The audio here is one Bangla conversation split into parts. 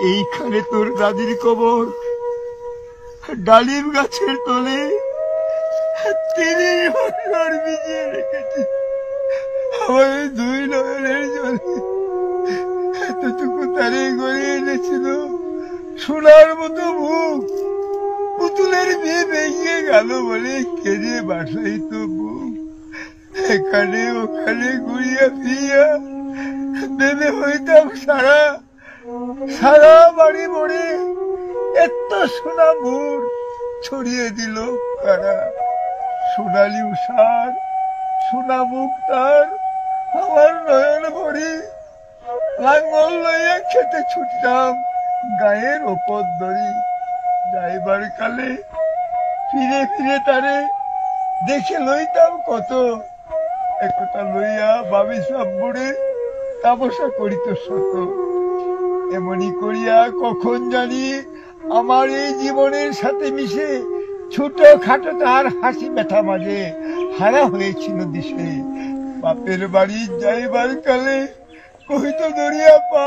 এইখানে তোর দাদির কবর, ডালিম গাছের তলে 30 বছর ভিজিয়ে রেখেছি আমার দুই নয়নের জলে। এতটুকু তারে গড়িয়ে এনেছিল সোনার মতো মুখ, পুতুলের বিয়ে ভেঙে গেল বলে কেঁদে বাসাইত বুক। এখানে ওখানে ঘুরিয়া ফিরিয়া ভেবে হইতাম সারা সারা বাড়ি মরে এত সোনা মুর ছড়িয়ে দিল কারা। সোনালি উষার সোনা মুখ তার আমার নয়ন ভরে। লাঙ্গল লইয়া খেতে ছুটতাম গায়ের ওপর দড়ি। যাইবার কালে ফিরে ফিরে তারে দেখে লইতাম কত। একথা লইয়া ভাবি সব বুড়ে তাপসা করিত শত। এমনি করিয়া কখন জানি আমার এই জীবনের সাথে মিশে ছোট খাটো তার হাসি ব্যথা মাঝে হারা হয়েছিল দিশে। বাপের বাড়ি যাইবার কালে কহিত দরিয়া পা,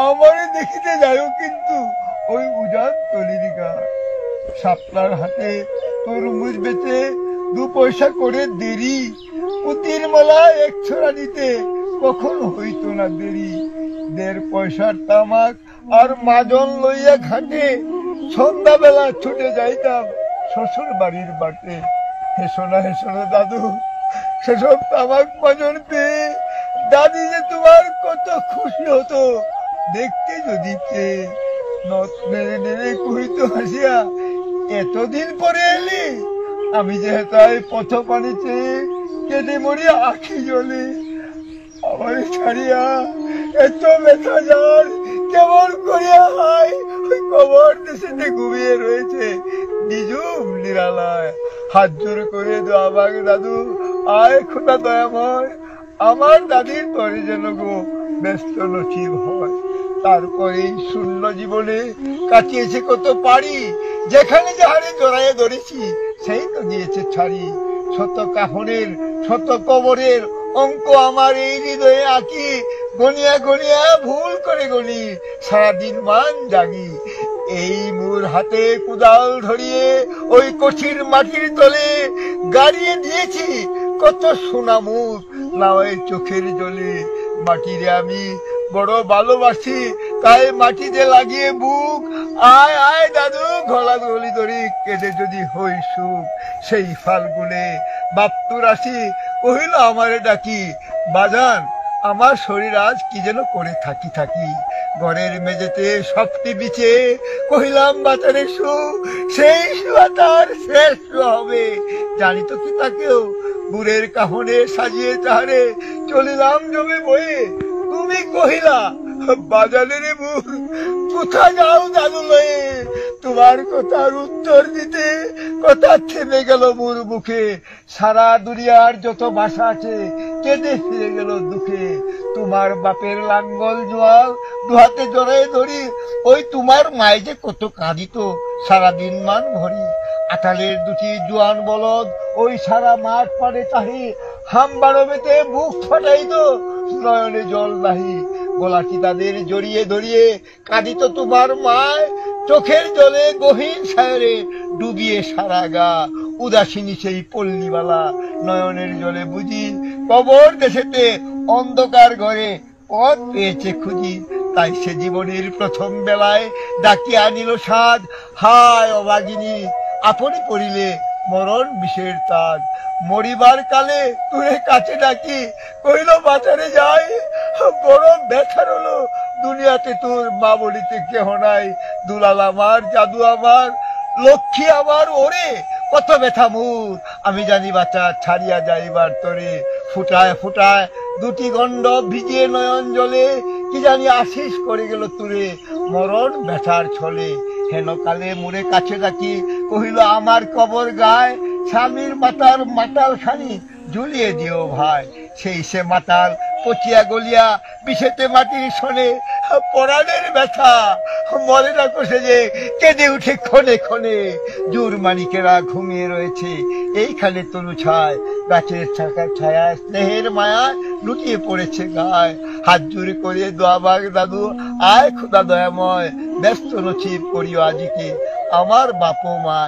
আমারে দেখিতে যাও কিন্তু ওই উজান তলির গা। শাপলার হাতে তরমুজ বেচে 2 পয়সা করে দেরি। পুতির মালা 1 ছড়া নিতে কখন হইত না দেরি। 1.5 পয়সার তামাক আর মাজন লইয়া ঘাটে সন্ধ্যাবেলা ছুটে যাইতাম শ্বশুর বাড়ির বাটে। হেসোনা হেসোনা দাদু, সেসব তামাক মাজন পেয়ে দাদি যে তোমার কত খুশি হতো দেখতে যদি পেয়ে। নথ নেড়ে নেড়ে কহিত হাসিয়া, এতদিন পরে এলি? আমি যে হেতায় পথ পানি চেয়ে কেঁদে মরি আখি জলে। আমার ছাড়িয়া এত ব্যথা যার কেমন করিয়া হয় ওই কবর দেশেতে ঘুমিয়ে রয়েছে নিজুম নিরালায়। হাত জোর করে দোয়াবাগ দাদু, আয় খোদা দয়াময়, আমার দাদির তরে যেন গো ব্যস্ত নসিব হয়। তারপরে শূন্য জীবনে কাটিয়েছে কত পারি, যেখানে যাহারে জড়াইয়া ধরেছি সেই তো দিয়েছে ছাড়ি। শত কাফনের শত কবরের অঙ্ক আমার এই হৃদয়ে আঁকি, গনিয়া গনিয়া ভুল করে গনি সারাদিন মান জাগি। এই মোর হাতে কুদাল ধরিয়ে ওই কঠিন মাটির তলে গাড়িয়ে দিয়েছি কত সোনা মুখ লাওয়ায় চোখের জলে। মাটিরে আমি বড় ভালোবাসি, তাই মাটিতে লাগিয়ে বুক। আয় আয় দাদু, গলা গলি ধরি কেটে যদি হই সুখ। সেই ফাল্গুনে বাপ্তুর আসি কহিল আমারে ডাকি, বাজান আমার শরীর আজ কি যেন করে থাকি থাকি। ঘরের মেঝেতে শক্তি বিছে কহিলাম বাজারে শু, সেই শুয়া তার শেষ হবে জানি তো কি তাকেও। বুড়ের কাহনে সাজিয়ে তাহারে চলিলাম জমে বয়ে। তুমি কহিলা, বাজারের বুড় কোথা যাও দাদু লয়ে? তোমার কথার উত্তর দিতে কথা থেমে গেল মোর মুখে। সারা দুনিয়ার যত ভাষা আছে কেঁদে ফিরে গেল দুঃখে। তোমার বাপের লাঙ্গল জোয়াল দুহাতে জড়াই ধরি, ওই তোমার মায়ে যে কত কাঁদিত সারাদিন মান ভরি। আটালের 2টি জোয়ান বলদ ওই সারা মাঠ পাড়ে তাহি, হামবাড়বেতে বুক ফাটাইত নয়নে জল নাহি। গলাটি তাদের জড়িয়ে ধরিয়ে কাঁদিত তোমার মায়, চোখের জলে গহীন সায়রে ডুবিয়ে সারা গা। উদাসিনী সেই পল্লীবালা নয়নের জলে বুঝি, কবর দেশেতে অন্ধকার ঘরে পথ পেয়েছে খুঁজি। তাই সে জীবনের প্রথম বেলায় ডাকিয়া আনিল সাধ, হায় অভাগিনী আপনি পড়িলে মরণ বিষের তাজ। মরিবার কালে তুই কাছে ডাকি কইল বাজারে যাই, বড় ব্যথার হলো দুনিয়াতে তোর মা বলিতে কেহ নাই। দুলাল আমার, জাদু আমার, লক্ষ্মী আমার, ওরে কত ব্যথা মোর। আমি জানি বাচ্চা ছাড়িয়া যাইবার তরে, ফুটায় ফুটায় 2টি গণ্ড ভিজিয়ে নয়ন জলে। কি জানি আশিস করে গেল তুরে মরণ ব্যথার ছলে। হেন কালে মোরে কাছে ডাকি কহিল আমার কবর গায়, স্বামীর মাতার মাতাল খানি ঝুলিয়ে দিও ভাই। সেই সে মাতাল পচিয়া গলিয়া বিষেতে মাটির শোনে, পরাণের ব্যথা মরে না কষে যে কেঁদে উঠে ক্ষণে ক্ষণে। জোর মানিকেরা ঘুমিয়ে রয়েছে এইখানে তনু ছায়, গাছের ছায়া স্নেহের মায়া লুটিয়ে পড়েছে গায়। হাত জোড় করে দোয়া মাগ দাদু, আয় খোদা দয়াময়, ব্যস্ত নছিব করিও আজিকে আমার বাপ মা।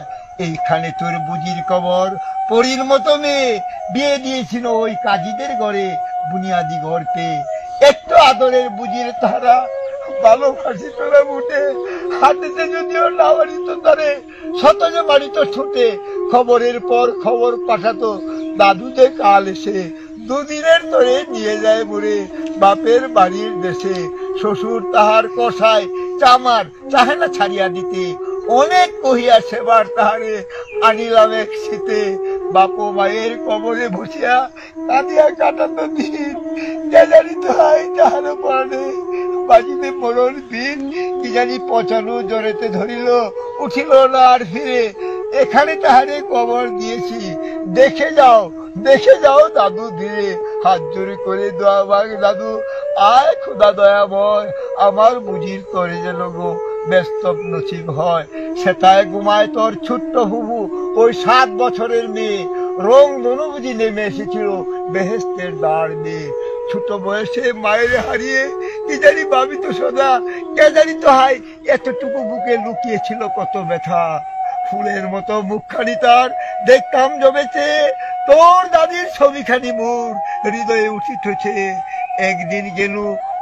এইখানে তোর বুঝির কবর, পরীর মতো মেয়ে বিয়ে দিয়েছিল ওই কাজীদের ঘরে, বুনিয়াদি ঘর পেয়ে। একটু আদরের বুঝির তারা, ভালোবাসি তোরা উঠে, হাতেতে যদিও না বাড়িত তারে, শতজ বাড়িত ছুটে, খবরের পর খবর পাঠাতো দাদুতে কাল এসে, দুদিনের ধরে নিয়ে যায় মরে বাপের বাড়ির দেশে। শ্বশুর তাহার কষায় চামার চাহে না ছাড়িয়া দিতে, অনেক কহিয়া সেবার তাহারে আনিলাম এক শীতে। বাপ মায়ের কবরে বসিয়া কাঁদিয়া কাটাতো দিন, কে জানি তো হয় তাহার পড়ে বাজিতে পড়র দিন। কি জানি পচানো জ্বরেতে ধরিল, উঠিল না আর ফিরে। এখানে তাহারে কবর দিয়েছি, দেখে যাও দেখে যাও দাদু ধীরে। হাত জোড়ে করে দোয়া মাগ দাদু, আয় খোদা দয়াময়, আমার বুঝির তরে যেন গো ব্যস্ত নসিব হয়। সেটায় ঘুমায় তোর ছোট্ট হুবু, ওই 7 বছরের মেয়ে, রং ধনু বুঝি নেমে এসেছিল বেহেস্তের দ্বার দিয়ে। ছোট বয়সে মায়ের হারিয়ে কি জানি ভাবি তো সদা, কে জানি তো হাই এতটুকু বুকে লুকিয়েছিল কত ব্যথা। ফুলের মতো মুখখানি তার দেখতাম জমেছে, তোর দাদির ছবিখানি মোর হৃদয়ে উঠিতেছে। একদিন গেল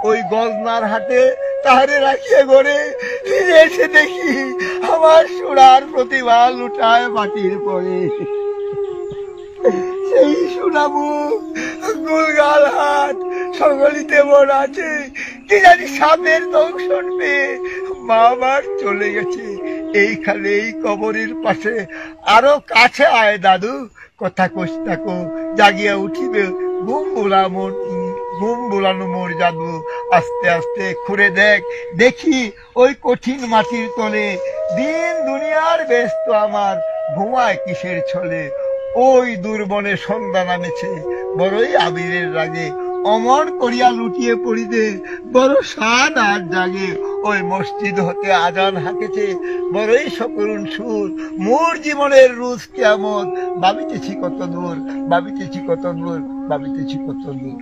ওই গজনার হাটে, তাহারে রাখিয়ে ঘরে, ফিরে এসে দেখি আমার সোনার প্রতিভা লুটায় মাটির পরে। সেই সোনামু গুলগাল হাত সকলিতে মন আছে, কি জানি সাপের দংশন পেয়ে মা আমার চলে গেছে। এইখানে এই কবরের পাশে, আরো কাছে আয় দাদু, কথা কস থাকো জাগিয়া উঠিবে ঘুম বোলানো মোর জাদু। আস্তে আস্তে খুঁড়ে দেখ, দেখি ওই কঠিন মাটির তলে, দিন দুনিয়ার ব্যস্ত আমার ঘুমায় কিসের ছলে। ওই দুর্বনে সন্ধ্যা নামেছে বড়ই আবিরের রাগে, অমর করিয়া লুটিয়ে পড়িতে বড় সাদ আর জাগে। ওই মসজিদ হতে আজান হাঁকেছে বড়ই সকরুণ সুর, মোর জীবনের রুজ কেমন ভাবিতেছি কত দূর, ভাবিতেছি কত দূর, ভাবিতেছি কত দূর।